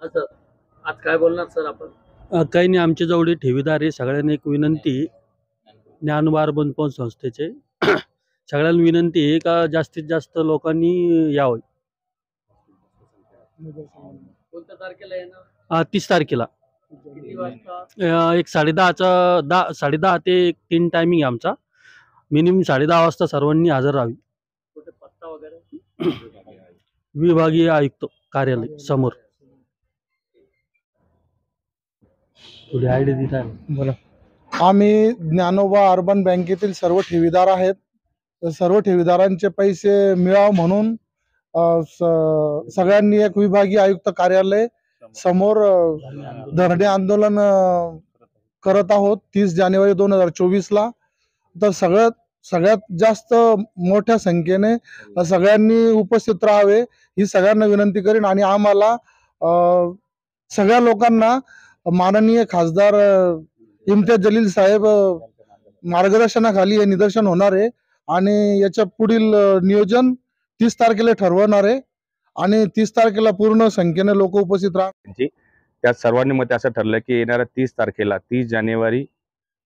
असं आज काय बोलणार सर आपण? काही नाही, आमचे जेवढे ठेवीदार आहे सगळ्यांना एक विनंती, ज्ञानोबा अर्बन पवन संस्थेचे सगळ्यांना विनंती आहे का जास्तीत जास्त लोकांनी यावं. कोणत्या तारखेला येणार? 30 तारखेला किती वाजता? एक 10:30 ते 3 टायमिंग आहे आमचा. मिनिमम 10:30 वाजता सर्वांनी हजर राहावी. कुठे पत्ता वगैरे? विभागीय आयुक्त कार्यालय समोर. थोडी आयडिया देत आहे बोला. आम्ही ज्ञानोबा अर्बन बँकेतील सर्व ठेवीदार आहेत. सर्व ठेवीदारांचे पैसे मिळावं म्हणून सगळ्यांनी एक विभागीय आयुक्त कार्यालय समोर धरणे आंदोलन करत आहोत 30 जानेवारी 2024ला. तर सगळ्यात जास्त मोठ्या संख्येने सगळ्यांनी उपस्थित राहावे ही सगळ्यांना विनंती करीन. आणि आम्हाला सगळ्या लोकांना माननीय खासदार इम्तियाज जलील साहेब मार्गदर्शनाखाली हे निदर्शन होणार आहे आणि याच्या पुढील नियोजन 30 तारखेला ठरवणार आहे आणि 30 तारखेला पूर्ण संख्येने लोक उपस्थित राहणार. त्यात सर्वांनी मते असं ठरलं की येणाऱ्या 30 तारखेला 30 जानेवारी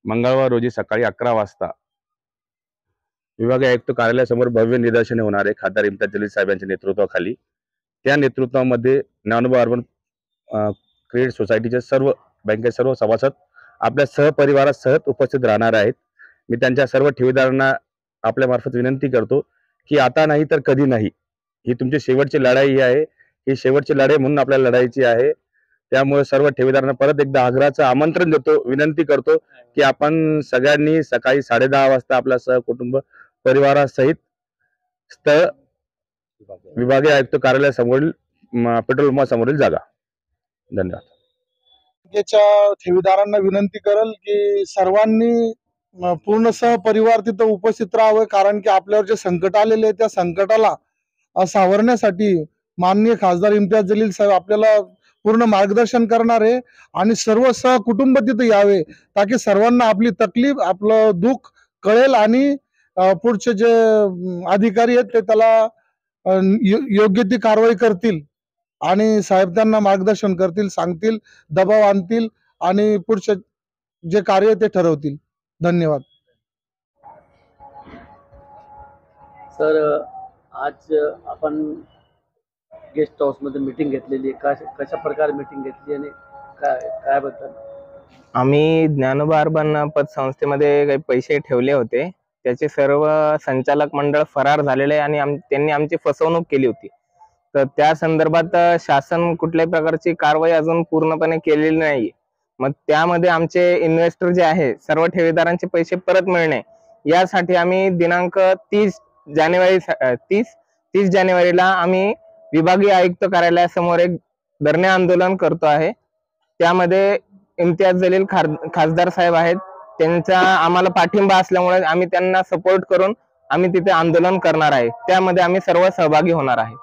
मंगळवार रोजी सकाळी 11 वाजता विभागीय आयुक्त कार्यालयासमोर भव्य निदर्शने होणार आहे खासदार इम्तियाज जलील साहेब यांच्या नेतृत्वाखाली. त्या नेतृत्वामध्ये ज्ञानोबा अर्बन क्रेडिट सोसायटीचे सर्व बँकेचे सर्व सभासद आपल्या सहपरिवारासह उपस्थित राहणार आहेत. मी त्यांच्या सर्व ठेवीदारांना आपल्या मार्फत विनंती करतो की आता नाही तर कधी नाही, ही तुमची शेवटची लढाई आहे. ही शेवटची लढाई म्हणून आपल्याला लढायची आहे. त्यामुळे सर्व ठेवीदारांना परत एकदा आग्रहाचं आमंत्रण देतो, विनंती करतो की आपण सगळ्यांनी सकाळी 10:30 वाजता आपल्या सहकुटुंब परिवारासहित स्थळ विभागीय आयुक्त कार्यालयासमोरील पेट्रोल पंपासमोरील जागा. धन्यवाद. बँकेच्या ठेवीदारांना विनंती करेल की सर्वांनी पूर्ण सहपरिवार तिथं उपस्थित राहावं, कारण की आपल्यावर जे संकट आलेले आहे त्या संकटाला सावरण्यासाठी माननीय खासदार इम्तियाज जलील साहेब आपल्याला पूर्ण मार्गदर्शन करणार आहे आणि सर्व सहकुटुंब तिथं यावे ताकी सर्वांना आपली तकलीफ आपलं दुःख कळेल आणि पुढचे जे अधिकारी आहेत ते त्याला योग्य ती कारवाई करतील आणि साहेब त्यांना मार्गदर्शन करतील, सांगतील, दबाव आणतील आणि पुढचे जे कार्य ते ठरवतील. धन्यवाद. सर आज आपण गेस्ट हाऊस मध्ये मीटिंग घेतलेली आहे. कशा प्रकारे मीटिंग घेतली आणि काय बद्दल? आम्ही ज्ञानोबा अर्बन पतसंस्थेमध्ये काही पैसे ठेवले होते, त्याचे सर्व संचालक मंडळ फरार झालेले आणि त्यांनी आमची फसवणूक केली होती. तर त्या संदर्भात शासन कुठल्याही प्रकारची कारवाई अजून पूर्णपणे केलेली नाही. मग त्यामध्ये आमचे इन्व्हेस्टर जे आहे सर्व ठेवीदारांचे पैसे परत मिळणे यासाठी आम्ही दिनांक 30 जानेवारीला आम्ही विभागीय आयुक्त कार्यालयासमोर एक धरणे आंदोलन करतो आहे. त्यामध्ये इम्तियाज जलील खासदार साहेब आहेत, त्यांचा आम्हाला पाठिंबा असल्यामुळे आम्ही त्यांना सपोर्ट करून आम्ही तिथे आंदोलन करणार आहे. त्यामध्ये आम्ही सर्व सहभागी होणार आहे.